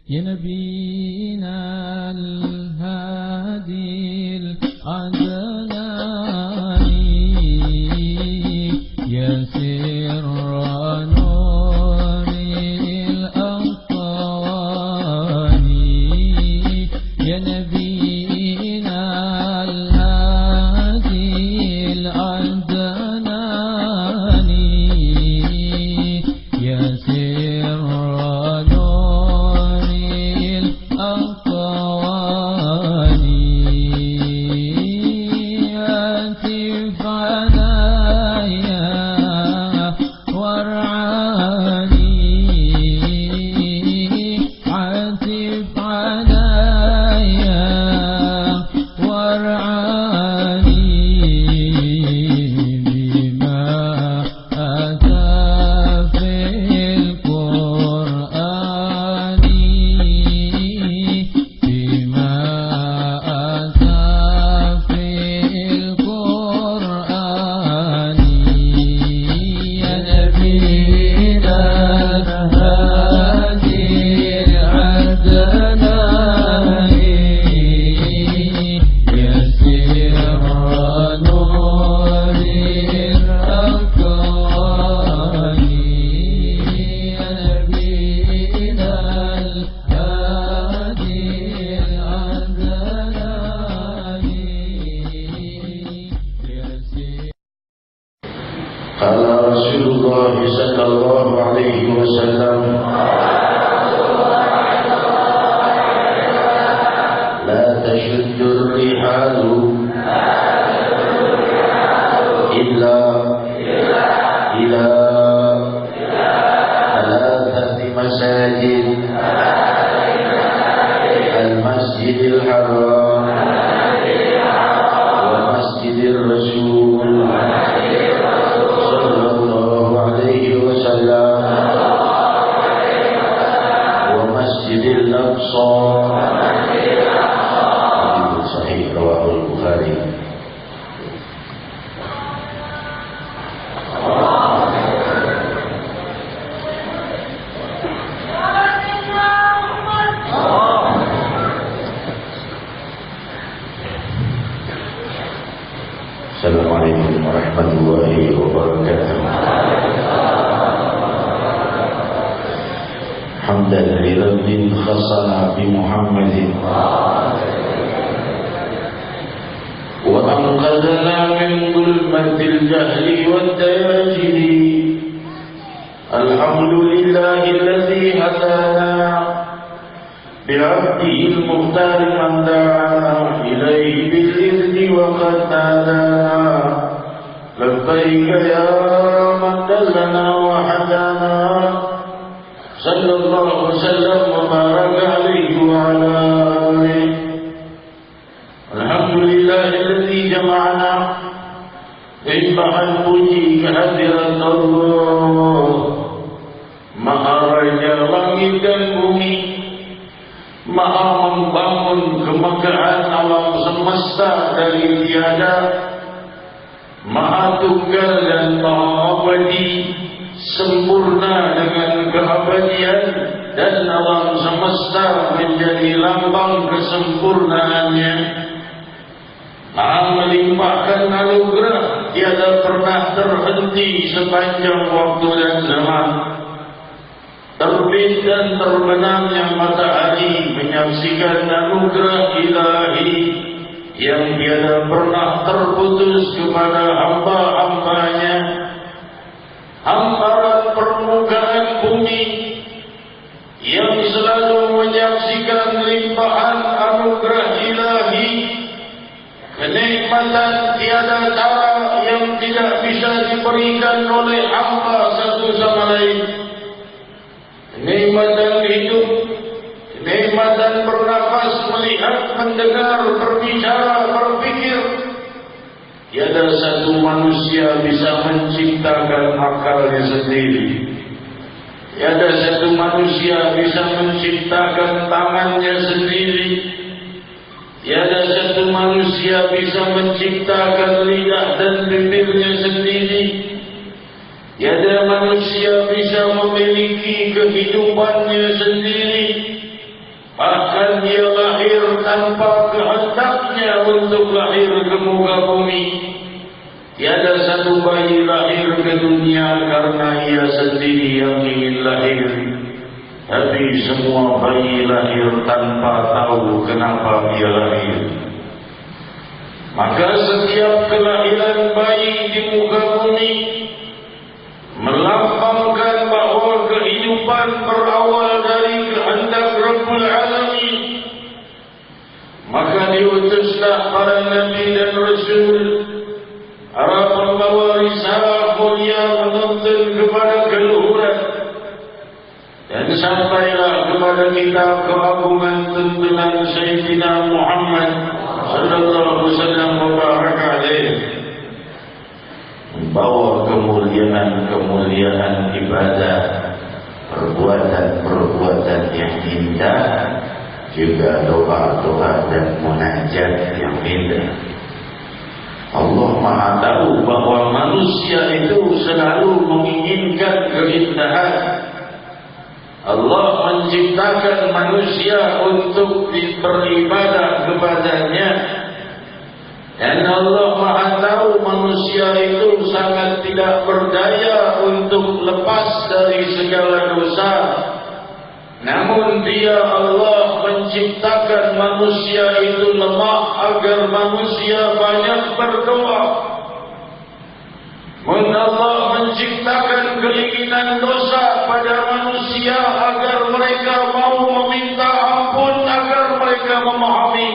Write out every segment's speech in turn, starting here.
يا نبينا الهادي العدناني يا سر نور الأوطاني يا نبينا الهادي العدناني يا سر نور الأوطاني عتف عليا وارعاني عتف عليا وارعاني بما أتى في القرآن بما أتى في القرآن يا نبينا الهادي العدناني يا سر نور الأكوان يا نبينا الهادي العدناني يا سر قال رسول الله صلى الله عليه وسلم لا تشد الرحال إلا إلى ثلاثة مساجد المسجد الحرام ومسجد الرسول صلى الله عليه وسلم ومسجد الأقصى حديث صحيح رواه البخاري. Assalamualaikum warahmatullahi wabarakatuh. Hamdan li Rabbin khassa bi Muhammadin wa anqadhana min dhulmatil jahli wad dayajili. Alhamdulillahi alladhi hadana بعبده المختار من دعانا إليه بالإذن وقد نادانا لبيك يا من دلنا وحدانا صلى الله وسلم وبارك عليه وعلى آله. الحمد لله الذي جمعنا Imbahan puji kehadiran Allah Maha Raja langit dan bumi, Maha membangun kemegahan alam semesta dari tiada, Maha tunggal dan Maha abadi, sempurna dengan keabadian, dan alam semesta menjadi lambang kesempurnaannya. Maha melimpahkan anugerah tiada pernah terhenti sepanjang waktu dan zaman. Terbit dan terbenamnya matahari menyaksikan anugerah ilahi yang tiada pernah terputus kepada hamba-hambanya. Hamparan permukaan bumi yang selalu menyaksikan limpahan anugerah ilahi, kenikmatan tiada tara yang tidak bisa diberikan oleh hamba satu sama lain. Kenikmatan hidup, kenikmatan bernafas, melihat, mendengar, berbicara, berpikir. Tiada satu manusia bisa menciptakan akalnya sendiri. Tiada satu manusia bisa menciptakan tangannya sendiri. Tiada satu manusia bisa menciptakan lidah dan bibirnya sendiri. Tiada manusia bisa memiliki kehidupannya sendiri. Bahkan dia lahir tanpa kehendaknya untuk lahir ke muka bumi. Tiada satu bayi lahir ke dunia karena ia sendiri yang ingin lahir. Tapi semua bayi lahir tanpa tahu kenapa ia lahir. Maka setiap kelahiran bayi di muka bumi melambangkan bahawa kehidupan berawal dari kehendak Rabbul Alamin. Maka diutuslah para nabi dan rasul, para pembawa risalah mulia menuntun kepada keluhuran, dan sampailah kepada kita keagungan tuntunan Sayyidina Muhammad sallallahu alaihi wasallam wa baraka alaihi, membawa kemuliaan ibadah, perbuatan yang indah, juga doa-doa dan munajat yang indah. Allah Maha tahu bahwa manusia itu selalu menginginkan keindahan. Allah menciptakan manusia untuk beribadah kepadanya, dan Allah Maha tahu manusia itu sangat tidak berdaya untuk lepas dari segala dosa. Namun dia Allah menciptakan manusia itu lemah agar manusia banyak berdoa. Dan Allah menciptakan keinginan dosa pada manusia agar mereka mau meminta ampun, agar mereka memahami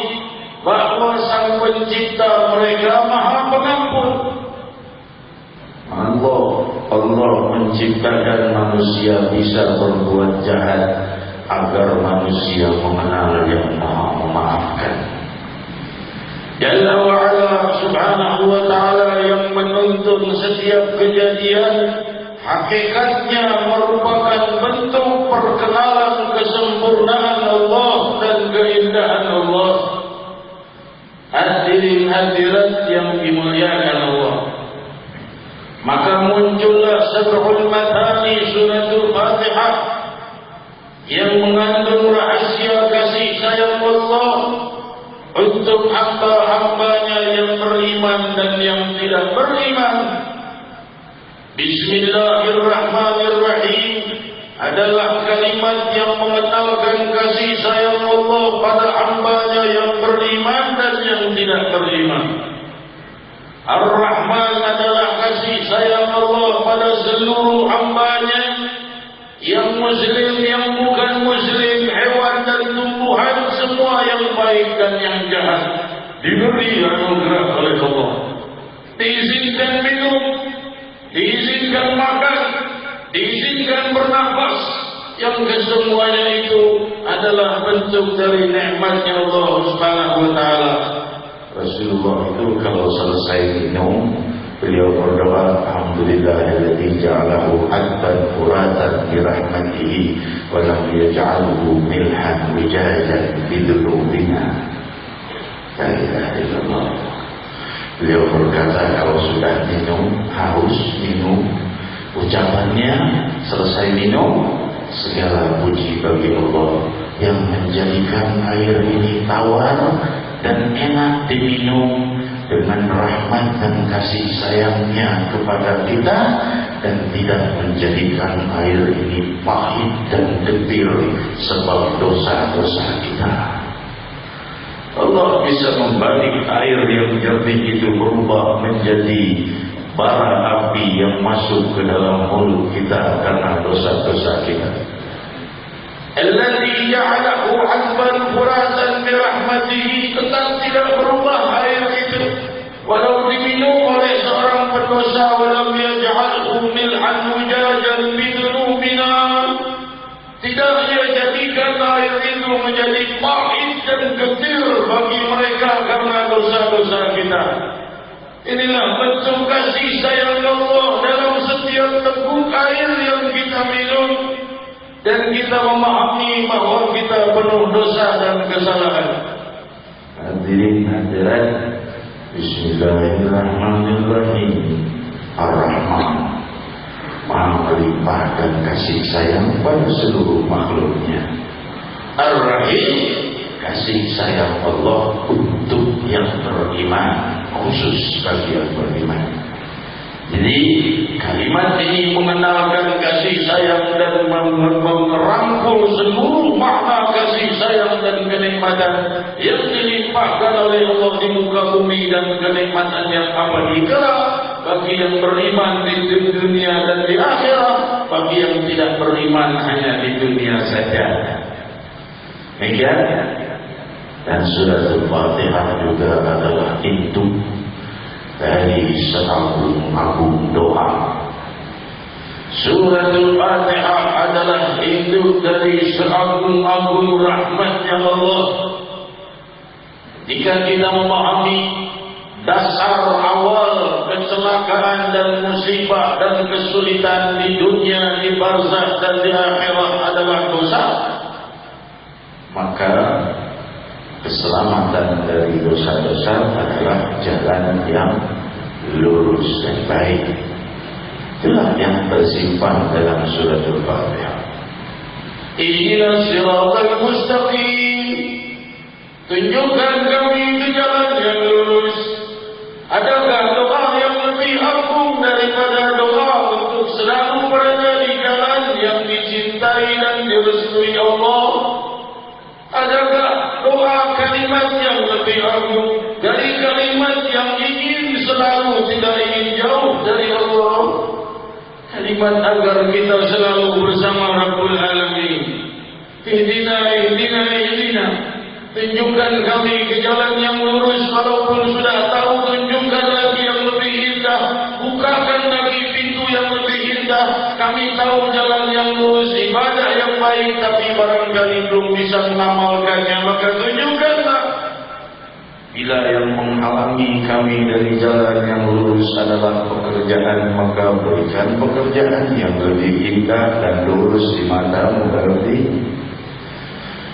bahawa Sang Pencipta mereka Maha Pengampun. Allah menciptakan manusia bisa berbuat jahat agar manusia mengenal yang Maha memaafkan. Jalla wa ala subhanahu wa ta'ala yang menuntun setiap kejadian, hakikatnya merupakan bentuk perkenalan kesempurnaan Allah dan keindahan Allah. Hadirin hadirat yang dimuliakan Allah, maka muncullah Sab'ul Mathani Suratul Fatihah yang mengandung rahasia kasih sayang Allah untuk hamba-hambanya yang beriman dan yang tidak beriman. Bismillahirrahmanirrahim adalah kalimat yang mengenalkan kasih sayang Allah pada hambanya yang beriman dan yang tidak beriman. Ar-Rahman adalah kasih sayang Allah pada seluruh hambanya, yang muslim, yang bukan muslim, hewan dan tumbuhan, semua yang baik dan yang jahat diberi anugerah oleh Allah. Diizinkan minum, diizinkan makan, diizinkan bernafas, yang kesemuanya itu adalah bentuk dari nikmatnya Allah Subhanahu wa taala. Rasulullah itu kalau selesai minum, beliau berdoa, alhamdulillahilladzi ja'alahu hadban furatan bi rahmatihi wa lam yaj'alhu milhan wijajan bi dzunubina. La ilaha illallah. Beliau berkata, kalau sudah minum, haus minum, ucapannya selesai minum, segala puji bagi Allah yang menjadikan air ini tawar dan enak diminum dengan rahmat dan kasih sayangnya kepada kita, dan tidak menjadikan air ini pahit dan getir sebab dosa-dosa kita. Allah bisa membalik air yang jernih itu berubah menjadi bara api yang masuk ke dalam mulut kita karena dosa-dosa kita. Alladzi ja'alahu 'azban furatan bi rahmatihi, tetap tidak berubah air itu walau diminum oleh seorang pendosa. Walam yaj'alhu milhan wijajan bi dzunubina, tidak ia jadikan air itu menjadi pahit dan getir bagi mereka karena dosa-dosa kita. Inilah bentuk kasih sayang Allah dalam setiap teguk air yang kita minum, dan kita memahami bahwa kita penuh dosa dan kesalahan. Hadirin hadirat, Bismillahirrahmanirrahim. Ar-Rahman, Maha melimpah dan kasih sayang pada seluruh makhluknya. Ar-Rahim, kasih sayang Allah untuk yang beriman, khusus bagi yang beriman. Jadi kalimat ini mengenalkan kasih sayang dan merangkul seluruh makna kasih sayang dan kenikmatan yang dilimpahkan oleh Allah di muka bumi dan kenikmatan yang abadi kelak bagi yang beriman di dunia dan di akhirat, bagi yang tidak beriman hanya di dunia saja. Demikian. Dan suratul Fatihah juga adalah induk dari seagung-agung doa. Suratul Fatihah adalah induk dari seagung-agung rahmatnya Allah. Jika kita memahami dasar awal kecelakaan dan musibah dan kesulitan di dunia, di barzakh dan di akhirat adalah dosa, maka keselamatan dari dosa-dosa adalah jalan yang lurus dan baik. Itulah yang tersimpan dalam suratul Fatihah. Ihdinas siratal mustaqim, tunjukkan kami ke jalan yang lurus. Adakah doa yang lebih agung daripada doa untuk selalu berada di jalan yang dicintai dan direstui Allah? Adakah doa kalimat yang lebih agung dari kalimat yang ingin selalu tidak ingin jauh dari Allah? Kalimat agar kita selalu bersama Rabbul Alamin. Ihdina, ihdina, ihdina. Tunjukkan kami ke jalan yang lurus. Walaupun sudah tahu, tunjukkan lagi yang lebih indah. Bukakan lagi pintu yang lebih indah. Kami tahu jalan yang lurus, ibadah yang baik, tapi barangkali belum bisa mengamalkannya, maka tunjukkanlah. Bila yang menghalangi kami dari jalan yang lurus adalah pekerjaan, maka berikan pekerjaan yang lebih indah dan lurus di matamu, berarti.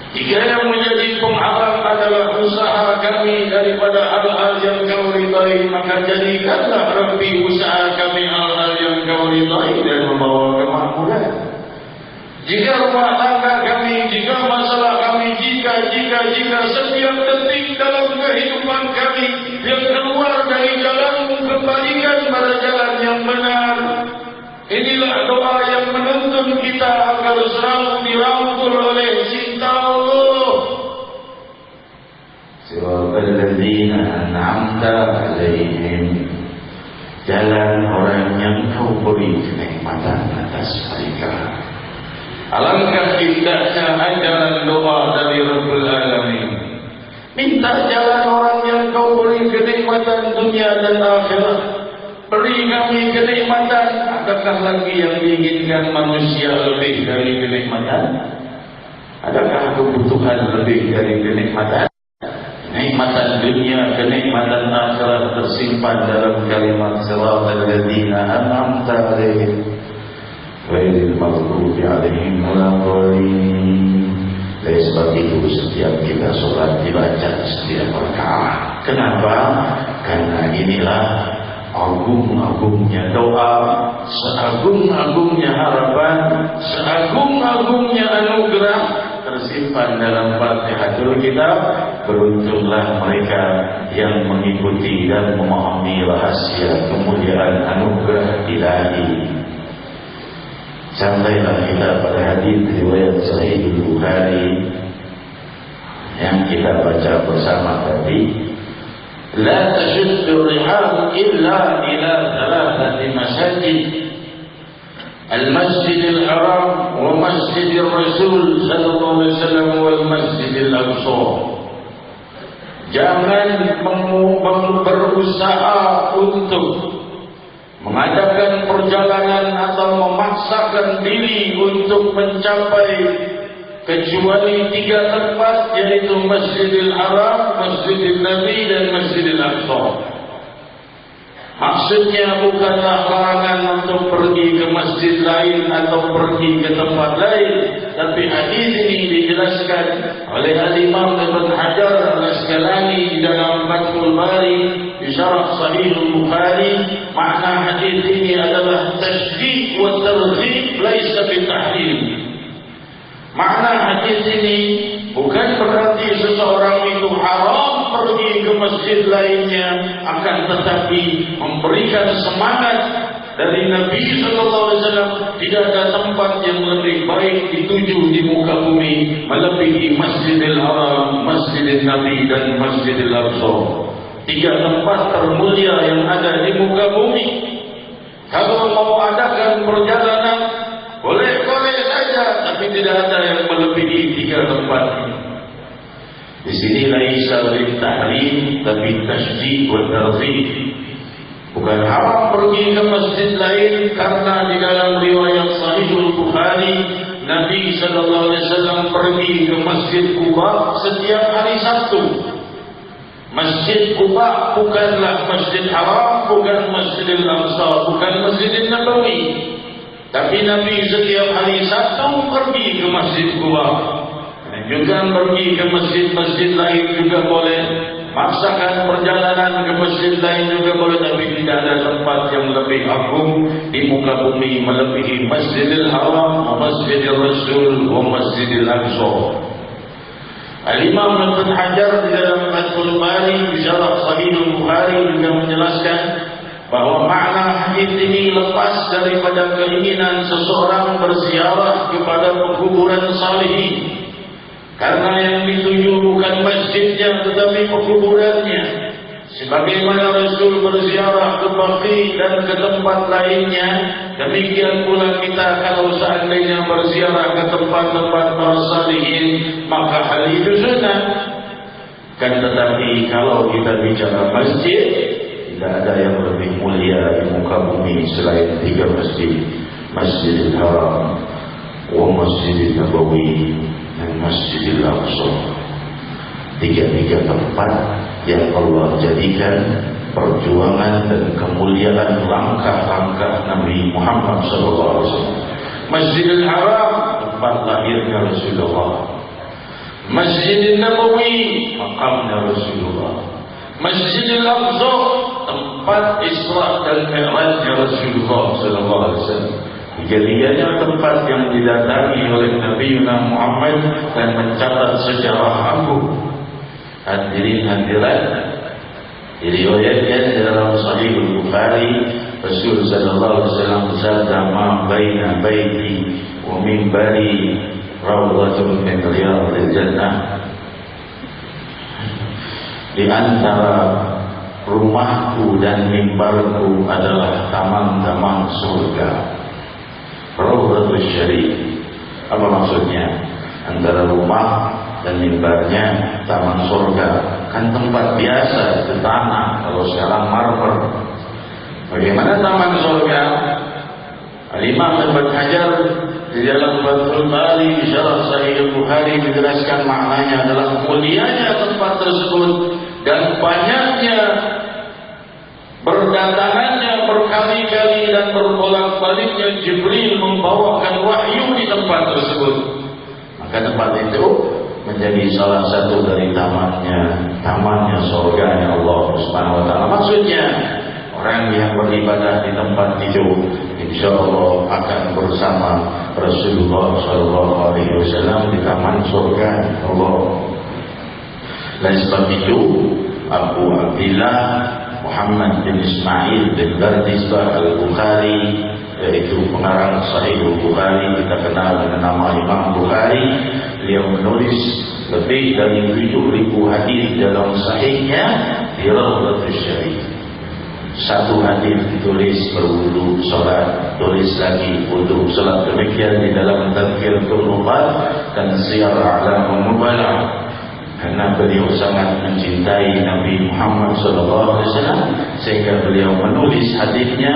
Jika yang menjadi penghalang adalah usaha kami daripada hal-hal yang kau ridai, maka jadikanlah Rabbi usaha kami hal-hal yang kau ridai dan membawa kemakmuran. Jika rumah tangga kami, jika masalah kami, jika setiap detik dalam kehidupan kami yang keluar dari jalanmu, kembalikan pada jalan yang benar. Inilah doa yang menuntun kita agar selalu dirangkul oleh cinta Allah. Siratal ladzina an'amta 'alaihim, jalan orang yang kau beri kenikmatan atas mereka. Alangkah indahnya ajaran doa dari Rabbul Alamin. Minta jalan orang yang kau beri kenikmatan dunia dan akhirat. Beri kami kenikmatan. Adakah lagi yang diinginkan manusia lebih dari kenikmatan? Adakah kebutuhan lebih dari kenikmatan? Kenikmatan dunia, kenikmatan akhirat tersimpan dalam kalimat siratal ladzina an'amta 'alaihim ghairil maghdubi 'alaihim waladdallin. Dari sebab itu setiap kita sholat dibaca setiap rakaat. Kenapa? Karena inilah agung-agungnya doa, seagung-agungnya harapan, seagung-agungnya anugerah tersimpan dalam Fatihatul Kitab. Beruntunglah mereka yang mengikuti dan memahami rahasia kemuliaan anugerah ilahi. Sampailah kita pada hadis riwayat Sahih Bukhari yang kita baca bersama tadi. لا تشد الرحال إلا إلى ثلاثة مساجد المسجد الحرام ومسجد الرسول صلى الله عليه وسلم والمسجد الأقصى. Jangan berusaha untuk mengadakan perjalanan atau memaksakan diri untuk mencapai kecuali 3 tempat, yaitu Masjidil Haram, Masjidil Nabi dan Masjidil Aqsa. Maksudnya bukanlah larangan untuk pergi ke masjid lain atau pergi ke tempat lain, tapi hadis ini dijelaskan oleh Al-Imam Ibn Hajar Al-Asqalani di dalam Fathul Bari di syarah Sahih Bukhari. Makna hadis ini adalah tasydid wa targhib, laisa bitahrim. Makna hadis ini bukan berarti seseorang itu haram pergi ke masjid lainnya, akan tetapi memberikan semangat dari Nabi sallallahu alaihi wasallam, tidak ada tempat yang lebih baik dituju di muka bumi melebihi Masjidil Haram, Masjidil Nabi dan Masjidil Aqsa. 3 tempat termulia yang ada di muka bumi. Kalau mau adakan perjalanan, boleh-boleh saja, tapi tidak ada yang melebihi 3 tempat ini. Di sini laisa lit-tahrim, tapi tasjid wa targhib. Bukan haram pergi ke masjid lain, karena di dalam riwayat Sahihul Bukhari, Nabi sallallahu alaihi wasallam pergi ke Masjid Quba setiap hari Sabtu. Masjid Quba bukanlah Masjid Haram, bukan Masjidil Aqsa, bukan Masjidil Nabawi. Tapi Nabi setiap hari Sabtu pergi ke Masjid Quba. Dan juga pergi ke masjid-masjid lain juga boleh. Maksakan perjalanan ke masjid lain juga boleh, tapi tidak ada tempat yang lebih agung di muka bumi melebihi Masjidil Haram, Masjidil Rasul, Masjidil Aqsa. Al-Imam Ibn Hajar di dalam Fathul Bari syarah Sahihul Bukhari juga menjelaskan bahwa makna hadis ini lepas daripada keinginan seseorang berziarah kepada pekuburan salihin. Karena yang dituju bukan masjidnya tetapi pekuburannya. Sebagaimana Rasul berziarah ke Baqi dan ke tempat lainnya, demikian pula kita kalau seandainya berziarah ke tempat-tempat para salihin, maka hal itu sunnah. Kan tetapi kalau kita bicara masjid, tidak ada yang lebih mulia di muka bumi selain 3 masjid. Masjidil Haram, Masjidil Nabawi, dan Masjidil Aqsa. 3 tempat yang Allah jadikan perjuangan dan kemuliaan langkah-langkah Nabi Muhammad SAW. Masjidil Haram, tempat lahirnya Rasulullah. Masjidil Nabawi, makamnya Rasulullah. Masjidil Aqsa, tempat Isra dan Mi'rajnya Rasulullah SAW. 3-tiganya tempat yang didatangi oleh Nabi Muhammad dan mencatat sejarah agung. Hadirin hadirat, diriwayatkan dalam Sahihul Bukhari, Rasul sallallahu alaihi wasallam bersabda, "Ma baina baiti wa minbari rawdatun min riyadil jannah." Di antara rumahku dan mimbarku adalah taman-taman surga. Rawdatul Syarif. Apa maksudnya? Antara rumah dan mimbarnya taman surga. Kan tempat biasa itu tanah, kalau sekarang marmer. Bagaimana taman surga? Al-Imam Ibn Hajar di dalam Fathul Bari syarah Sahih Bukhari menjelaskan maknanya adalah mulianya tempat tersebut dan banyaknya berdatangannya berkali-kali dan berbolak-baliknya Jibril membawakan wahyu di tempat tersebut. Maka tempat itu menjadi salah satu dari tamannya surganya Allah Subhanahu wa taala. Maksudnya orang yang beribadah di tempat itu insyaallah akan bersama Rasulullah sallallahu alaihi wasallam di taman surga Allah. Dan sebab itu Abu Abdillah Muhammad bin Ismail bin Bardizbah Al-Bukhari, yaitu pengarang Sahih Bukhari, kita kenal dengan nama Imam Bukhari. Beliau menulis lebih dari 7.000 hadis dalam sahihnya di Rawdatul Syarif. Satu hadis ditulis berwudu salat, tulis lagi wudu salat. Demikian di dalam Tadhkiratul Nubat dan Siyar A'lamul Nubala. Karena beliau sangat mencintai Nabi Muhammad SAW, sehingga beliau menulis hadisnya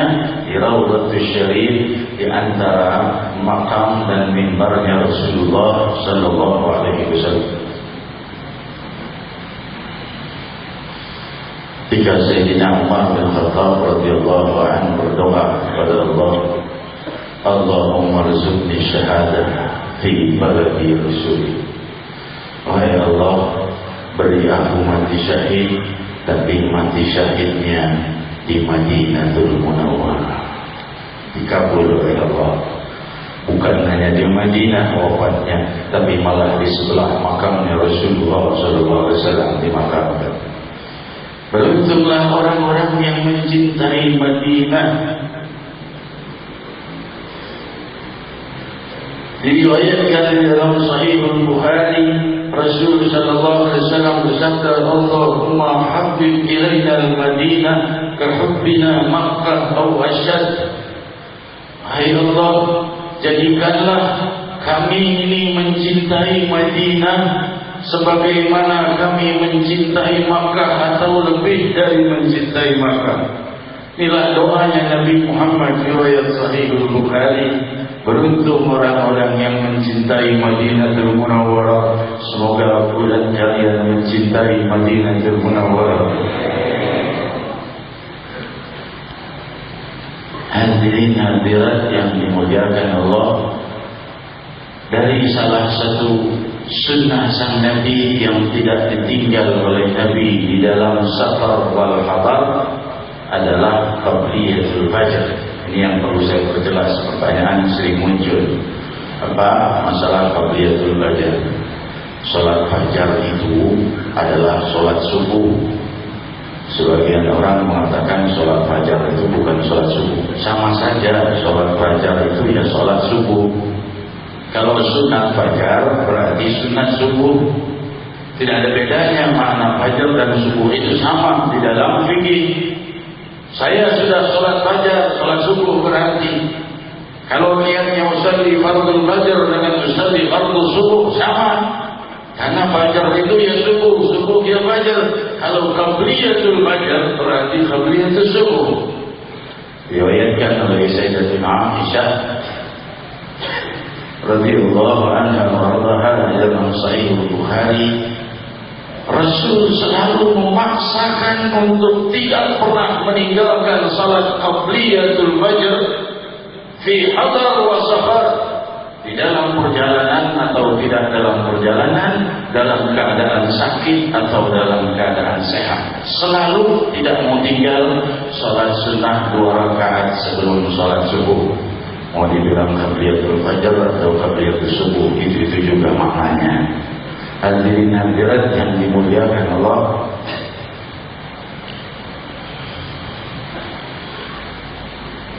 di Rawdatul Syarif di antara makam dan mimbarnya Rasulullah SAW. Ketika Sayyidina Umar bin Khattab radhiyallahu anhu berdoa kepada Allah, Allahumma rzuqni syahadah fi baladi Rasul. Wahai Allah, beri aku mati syahid, tapi mati syahidnya di Madinatul Munawwarah. Dikabul oleh Allah. bukan hanya di Madinah wafatnya, tapi malah di sebelah makamnya Rasulullah SAW dimakamkan. Beruntunglah orang-orang yang mencintai Madinah. Diriwayatkan di dalam Sahih Al-Bukhari, Rasul sallallahu alaihi wasallam bersabda, "Allahumma habbib ilaina al-Madinah ka hubbina Makkah aw asyad." Hai Allah, jadikanlah kami ini mencintai Madinah sebagaimana kami mencintai Makkah atau lebih dari mencintai Makkah. Inilah doanya Nabi Muhammad riwayat Sahih Al-Bukhari. Beruntung orang-orang yang mencintai Madinatul Munawwarah. Semoga aku dan kalian mencintai Madinatul Munawwarah. Hadirin hadirat yang dimuliakan Allah, dari salah satu sunnah sang Nabi yang tidak ditinggal oleh Nabi di dalam safar wal hadar adalah qabliyatul fajr. Ini yang perlu saya perjelas, pertanyaan sering muncul. Apa masalah qabliyatul fajr? Salat fajar itu adalah salat subuh. Sebagian orang mengatakan salat fajar itu bukan salat subuh. Sama saja, salat fajar itu ya salat subuh. Kalau sunat fajar berarti sunat subuh. Tidak ada bedanya, makna fajar dan subuh itu sama di dalam fikih. Saya sudah sholat fajar, sholat subuh berarti. Kalau niatnya usalli fardul fajar dengan usalli fardul subuh sama. Karena fajar itu ya subuh, subuh ya fajar. Kalau qabliyatul fajar berarti qabliyatul subuh. Diriwayatkan oleh Sayyidatina Aisyah radhiyallahu anha warḍaha dalam Sahih Bukhari, Rasul selalu memaksakan untuk tidak pernah meninggalkan salat qabliyatul fajr fi hadar wa safar, di dalam perjalanan atau tidak dalam perjalanan, dalam keadaan sakit atau dalam keadaan sehat. Selalu tidak mau tinggal salat sunnah 2 rakaat sebelum salat subuh. Mau dibilang qabliyatul fajr atau qabliyatul subuh, itu juga maknanya. Hadirin hadirat yang dimuliakan Allah,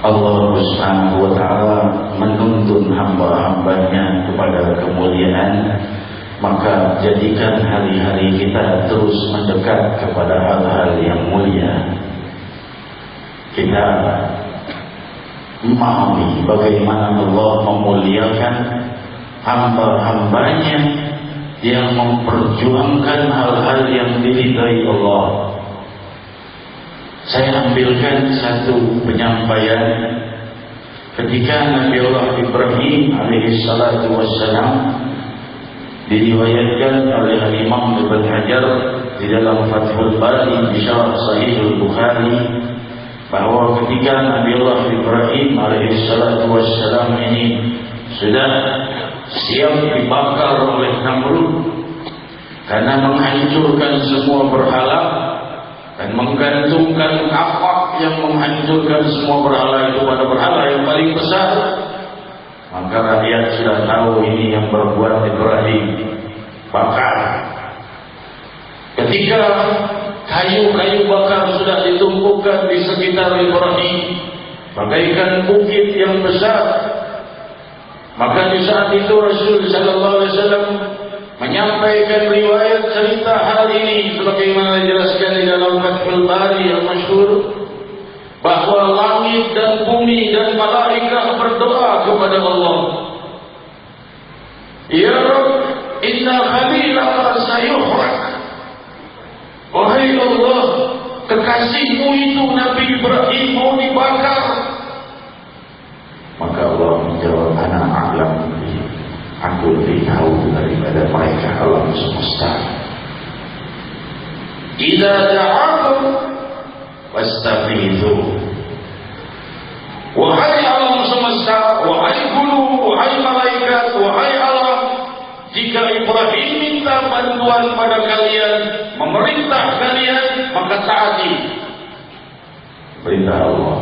Allah Subhanahu wa ta'ala menuntun hamba-hambanya kepada kemuliaan. Maka jadikan hari-hari kita terus mendekat kepada hal-hal yang mulia. Kita memahami bagaimana Allah memuliakan hamba-hambanya yang memperjuangkan hal-hal yang diridhai Allah. Saya ambilkan satu penyampaian ketika Nabi Allah Ibrahim alaihi salatu wassalam, diriwayatkan oleh Imam Ibn Hajar di dalam Fathul Bari di syarah Sahih Al-Bukhari, bahwa ketika Nabi Allah Ibrahim alaihi salatu wassalam ini sudah siap dibakar oleh Namrud karena menghancurkan semua berhala dan menggantungkan kapak yang menghancurkan semua berhala itu pada berhala yang paling besar. Maka rakyat sudah tahu ini yang berbuat Ibrahim, bakar. Ketika kayu-kayu bakar sudah ditumpukkan di sekitar Ibrahim bagaikan bukit yang besar, maka di saat itu Rasul sallallahu alaihi wasallam menyampaikan riwayat cerita hal ini sebagaimana dijelaskan di dalam Fathul Bari yang masyhur, bahwa langit dan bumi dan malaikat berdoa kepada Allah, Ya Rabb, inna khalilaka sayuhraq. Wahai Allah, kekasihmu itu Nabi Ibrahim mau dibakar. Maka Allah menjawab, ana a'lam, aku lebih tahu daripada mereka alam semesta. Idza da'akum wastaghithu. Wahai alam semesta, wahai gunung, wahai malaikat, wahai alam, jika Ibrahim minta bantuan pada kalian, memerintah kalian, maka taati perintah Allah.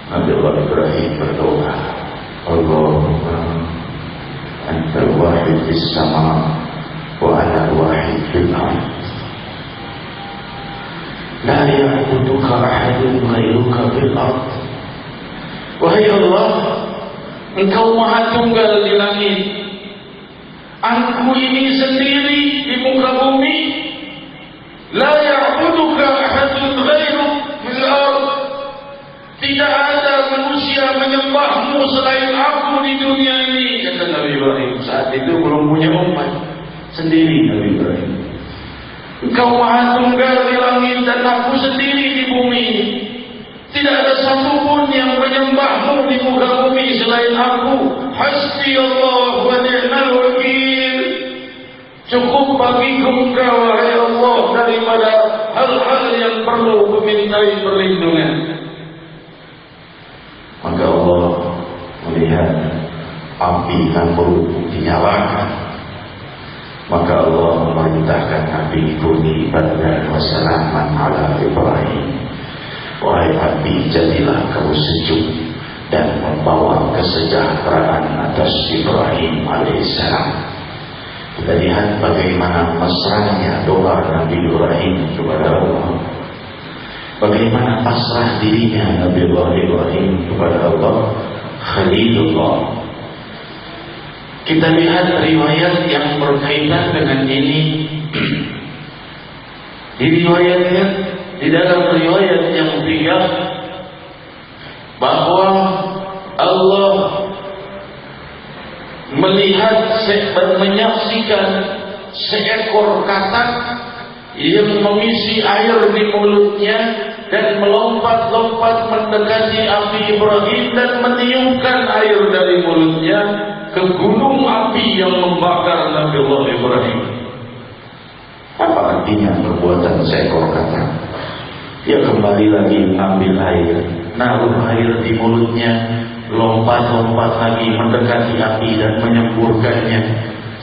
Nabi Allah Ibrahim berdoa, Allahumma antal wahid fis sama wa ana wahid fil ard. La ya'buduka ahadun ghairuka fil ard. Wahai Allah, Engkau maha tunggal di langit. Aku ini sendiri di muka bumi. La ya'buduka ahadun ghairuk fil ard. Tidak ada manusia menyembahmu selain aku di dunia ini, kata Nabi Ibrahim. Saat itu belum punya umat, sendiri Nabi Ibrahim. Engkau maha tunggal di langit dan aku sendiri di bumi. Tidak ada satupun yang menyembahmu di muka bumi selain aku. Hasbi Allah wa ni'mal wakil. Cukup bagiku Engkau, wahai Allah, daripada hal-hal yang perlu memintai perlindungan. Maka Allah melihat api Namrud dinyalakan. Maka Allah memerintahkan Nabi bunyi bardan wa salaman ala Ibrahim. Wahai api, jadilah kamu sejuk dan membawa kesejahteraan atas Ibrahim alaihissalam. Kita lihat bagaimana mesranya doa Nabi Ibrahim kepada Allah. Bagaimana pasrah dirinya Nabi Ibrahim kepada Allah, Khalilullah. Kita lihat riwayat yang berkaitan dengan ini. Di dalam riwayat yang ketiga, bahwa Allah melihat dan menyaksikan seekor katak yang mengisi air di mulutnya dan melompat-lompat mendekati api Ibrahim dan meniupkan air dari mulutnya ke gunung api yang membakar Nabi Allah Ibrahim. Apa artinya perbuatan seekor katak? Dia kembali lagi mengambil air, naruh air di mulutnya, lompat-lompat lagi mendekati api dan menyemburkannya.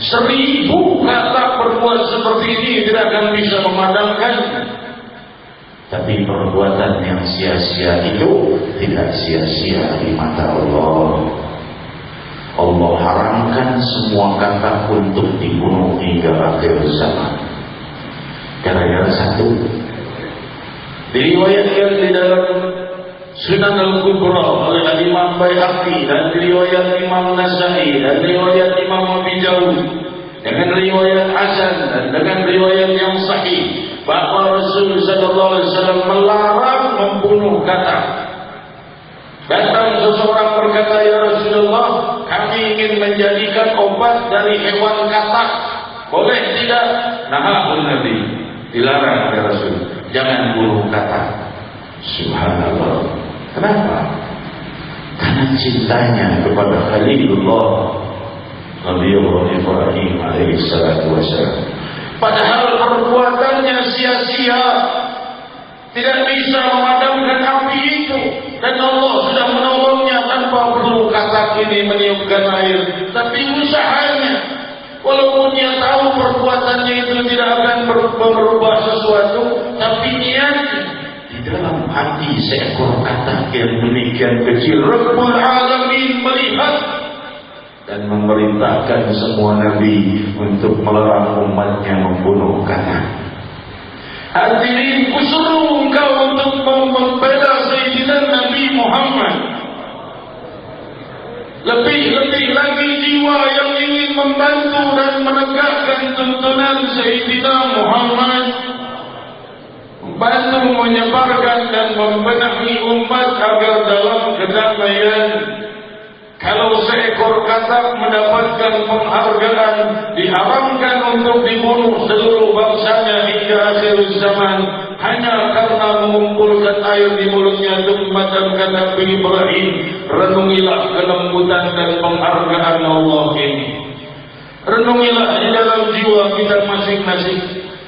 1000 katak berbuat seperti ini tidak akan bisa memadamkan. Tapi perbuatan yang sia-sia itu tidak sia-sia di mata Allah. Allah haramkan semua katak untuk dibunuh hingga akhir zaman. Gara-gara satu. Diriwayatkan di dalam Sunan Al-Kubra oleh Imam Baihaqi dan riwayat Imam Nasai dan riwayat Imam Abi Dawud dengan riwayat Hasan dan dengan riwayat yang sahih bahwa Rasul sallallahu alaihi wasallam melarang membunuh katak. Datang seseorang berkata, "Ya Rasulullah, kami ingin menjadikan obat dari hewan katak. Boleh tidak?" Nahul Nabi, dilarang ya Rasul. Jangan bunuh katak. Subhanallah. Kenapa? Karena cintanya kepada Khalilullah Nabi Ibrahim alaihissalatu wassalam. Padahal perbuatannya sia-sia, tidak bisa memadamkan api itu, dan Allah sudah menolongnya tanpa perlu katak ini meniupkan air. Tapi usahanya, walaupun dia tahu perbuatannya itu tidak akan berubah sesuatu, tapi niatnya di dalam hati seekor katak yang demikian kecil. Rabbul Alamin melihat dan memerintahkan semua nabi untuk melarang umatnya membunuh katak. Hadirin, kusuruh engkau untuk membela Sayyidina Nabi Muhammad. Lebih-lebih lagi jiwa yang ingin membantu dan menegakkan tuntunan Sayyidina Muhammad, membantu menyebarkan dan membenahi umat agar dalam kedamaian. Kalau seekor katak mendapatkan penghargaan, diharamkan untuk dibunuh seluruh bangsanya hingga akhir zaman hanya karena mengumpulkan air di mulutnya untuk memadamkan Nabi Ibrahim. Renungilah kelembutan dan penghargaan Allah ini. Renungilah di dalam jiwa kita masing-masing.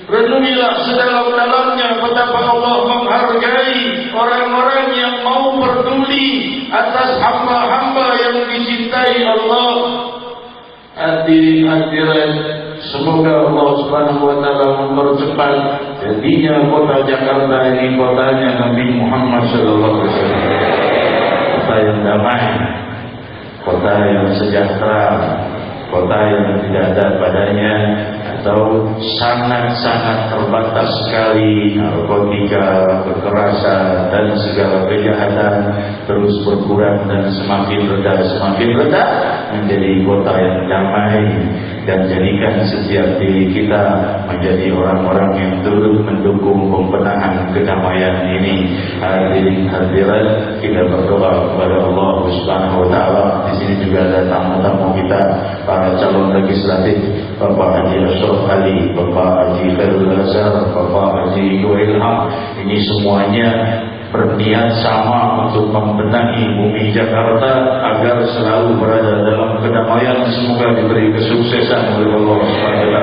Renungilah sedalam-dalamnya betapa Allah menghargai orang-orang yang mau peduli atas hamba-hamba yang dicintai Allah. Hadirin, semoga Allah Subhanahu wa taala mempercepat jadinya kota Jakarta ini kotanya Nabi Muhammad sallallahu alaihi wasallam. Kota yang damai, kota yang sejahtera, kota yang tidak ada padanya, atau sangat-sangat terbatas sekali narkotika, kekerasan dan segala kejahatan terus berkurang dan semakin reda menjadi kota yang damai, dan jadikan setiap diri kita menjadi orang-orang yang turut mendukung pembenahan kedamaian ini. Hadirin hadirat, kita berdoa kepada Allah Subhanahu wa taala. Di sini juga ada tamu-tamu kita, para calon legislatif, Bapak Haji Ashraf Ali, Bapak Haji Khairul Azhar, Bapak Haji Ilham. Ini semuanya berniat sama untuk membenahi bumi Jakarta agar selalu berada dalam kedamaian. Semoga diberi kesuksesan oleh Allah Subhanahu wa taala.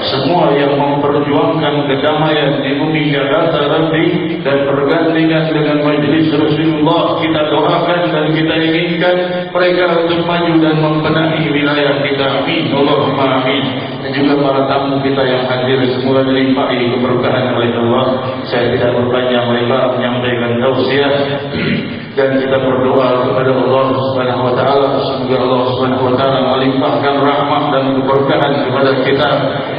Semua yang memperjuangkan kedamaian di bumi Jakarta nanti dan bergandengan dengan majelis Rasulullah, kita doakan dan kita inginkan mereka untuk maju dan membenahi wilayah kita. Amin, Allahumma amin. Dan juga para tamu kita yang hadir, semoga dilimpahi keberkahan oleh Allah. Saya tidak berpanjang lebar menyampaikan tausiah, dan kita berdoa kepada Allah Subhanahu wa taala, semoga Allah Subhanahu wa taala melimpahkan rahmat dan keberkahan kepada kita,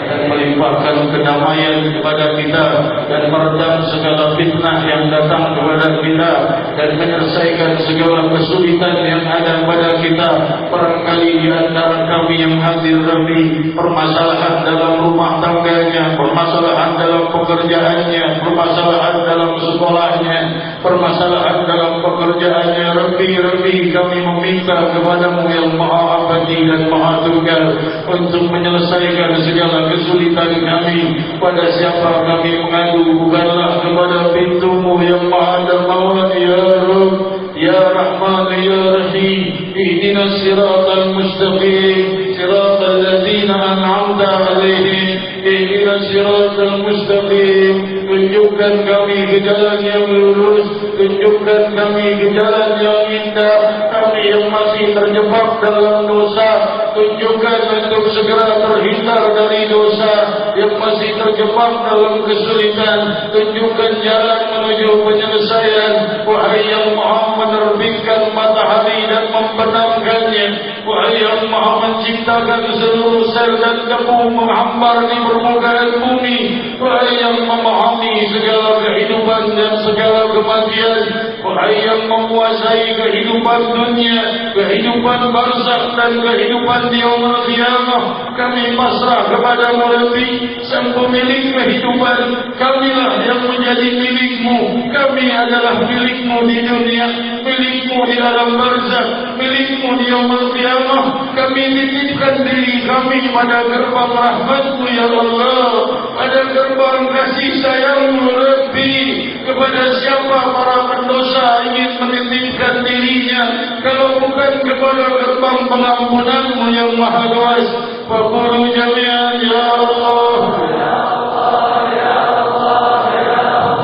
dan melimpahkan kedamaian kepada kita, dan meredam segala fitnah yang datang kepada kita, dan menyelesaikan segala kesulitan yang ada pada kita. Barangkali di antara kami yang hadir nanti permasalahan dalam rumah tangganya, permasalahan dalam pekerjaannya, permasalahan dalam sekolahnya, permasalahan dalam pekerjaannya. Rabbi kami meminta kepadamu yang maha abadi dan maha tunggal untuk menyelesaikan segala kesulitan kami. Pada siapa kami mengadu, bukanlah kepada pintumu yang maha dermawan. Ya Rabb, Ya Rahman, Ya Rahim, ihdinas siratal mustaqim, siratal ladzina an'amta alaihim, ihdinas siratal mustaqim. Tunjukkan kami ke jalan yang lurus, tunjukkan kami ke jalan yang indah. Kami yang masih terjebak dalam dosa, tunjukkan untuk segera terhindar dari dosa. Yang masih terjebak dalam kesulitan, tunjukkan jalan menuju penyelesaian. Wahai yang maha menerbitkan matahari dan membenamkannya, wahai yang maha menciptakan seluruh sel dan debu menghambar di permukaan bumi, wahai yang memahami segala kehidupan dan segala kematian, wahai yang menguasai kehidupan dunia, kehidupan barzakh dan kehidupan di yaumul qiyamah, kami pasrah kepadamu Rabbi, sang pemilik kehidupan. Kamilah yang menjadi milikmu, kami adalah milikmu di dunia, milikmu di alam barzakh, milikmu di yaumul qiyamah. Kami titipkan diri kami pada gerbang rahmatmu ya Allah, pada gerbang kasih sayangmu Rabbi. Kepada siapa para pendosa ingin menitipkan dirinya kalau bukan kepada gerbang pengampunanmu yang maha luas? Faqulu jami'an ya Allah, ya Allah, ya Allah, ya Allah,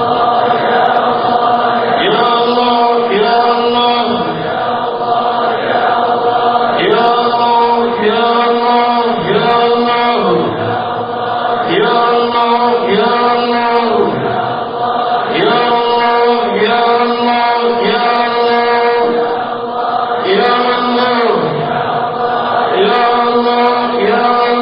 ya Allah, ya Allah, ya Allah, ya Allah, ya Allah, ya Allah, ya Allah, ya Allah, ya Allah, ya Allah. Ya Allah,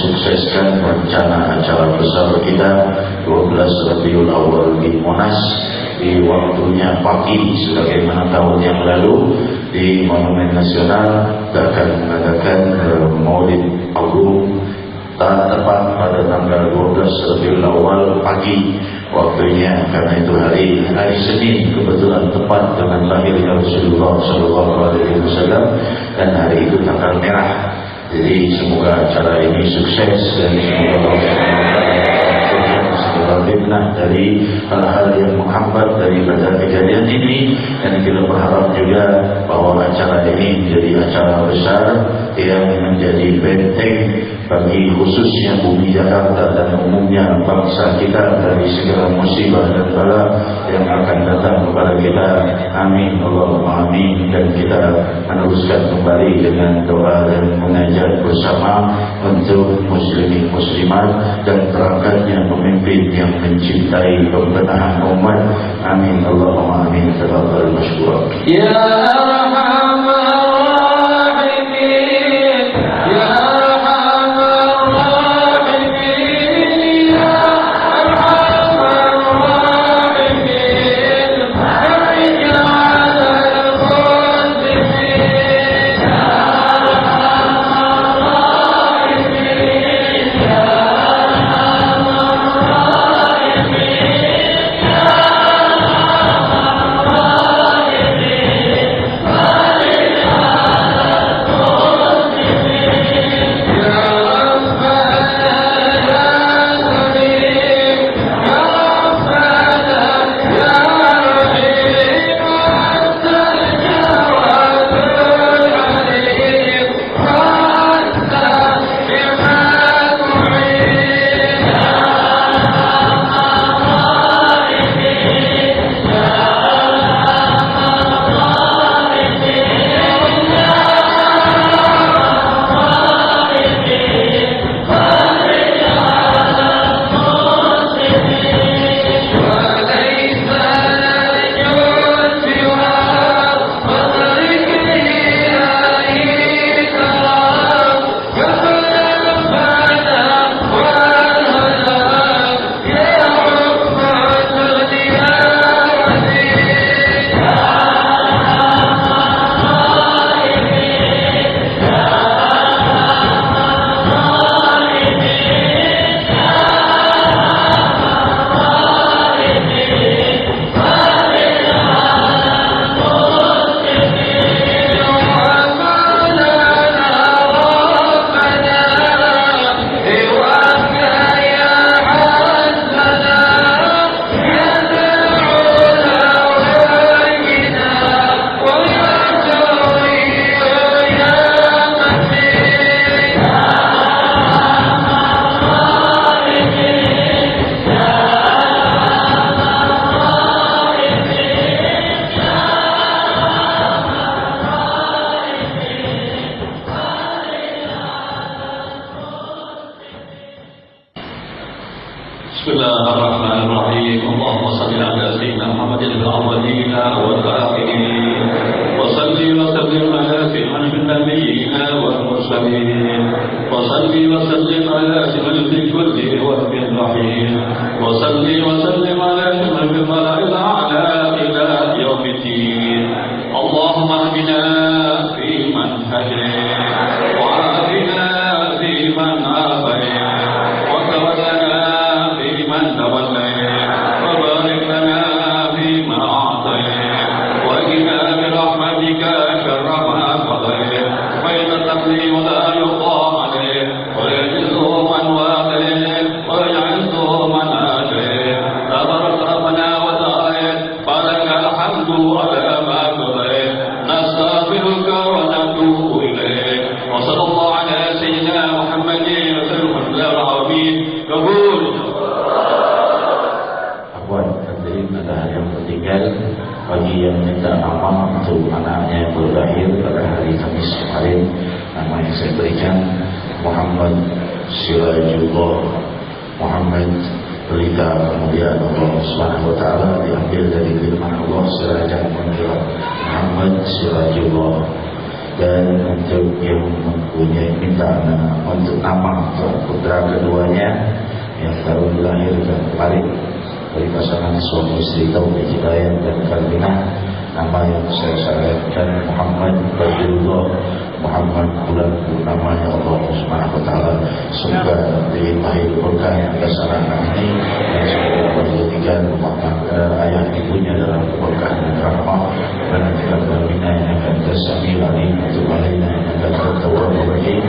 mensukseskan rencana acara besar kita 12 Rabiul Awal di Monas di waktunya pagi sebagaimana tahun yang lalu di Monumen Nasional akan mengadakan Maulid Agung tepat pada tanggal 12 Rabiul Awal pagi waktunya, karena itu hari Senin kebetulan tepat dengan lahirnya Rasulullah SAW dan hari itu tanggal merah. Jadi semoga acara ini sukses dan semoga segala fitnah dari hal-hal yang menghambat daripada kejadian ini, dan kita berharap juga bahwa acara ini menjadi acara besar yang menjadi benteng bagi khususnya bumi Jakarta dan umumnya bangsa kita dari segala musibah dan bala yang akan datang kepada kita. Amin Allahumma amin. Dan kita meneruskan kembali dengan doa dan munajat bersama untuk muslimin muslimat dan perangkatnya pemimpin yang mencintai pembenahan umat. Amin Allahumma amin. Tafadhal masykur. Ya Arhamar Rahimin, Ya Arhamar Rahimin, Ya Arhamar Rahimin, Farij 'alal muslimin, Ya Arhamar Rahimin, Ya Bismillahirrahmanirrahim. Allahumma salli ala sayyidina Muhammadin al-awwalin wal-akhirin wa salli wa sallim ala sayyidina nabiyyin wal mursalin wa salli wa sallim ala sayyidil kulli wa bil rahim wa salli wa sallim ala sayyidil mala'il a'la ila yaumiddin. Allahumma hdina fi man hadayt wa afina fi man afayt wa tawallana من توليت وبارك لنا فيما أعطيت وقنا برحمتك شر ما قضيت فإن تقضي ولا يقضى عليك ويجز من واليت ويعز من آتيت تبارك ربنا وتعاليت فلك الحمد على ما قضيت نستغفرك ونتوب إليك وصلى الله على سيدنا محمد وسلم العظيم قبول. Ada yang tertinggal bagi yang minta nama untuk anaknya yang berlahir pada hari Kamis kemarin, nama yang saya berikan Muhammad Sirajullah Muhammad Pelita kemuliaan Allah Subhanahu wa taala, diambil dari firman Allah Sirajan Munir Muhammad Sirajullah. dan untuk yang mempunyai minta untuk nama untuk putra keduanya yang baru dilahirkan kemarin dari pasangan suami istri Taufik Hidayat dan Karina, nama yang saya sarankan Muhammad Badrullah Muhammad bulan namanya Allah Subhanahu wa taala, semoga dilimpahi berkah atas anak ini dan semoga dijadikan rumah tangga ayah ibunya dalam berkah dan rahmah, dan kita berminat yang akan tersambil alim untuk alaina yang akan tertawab rahim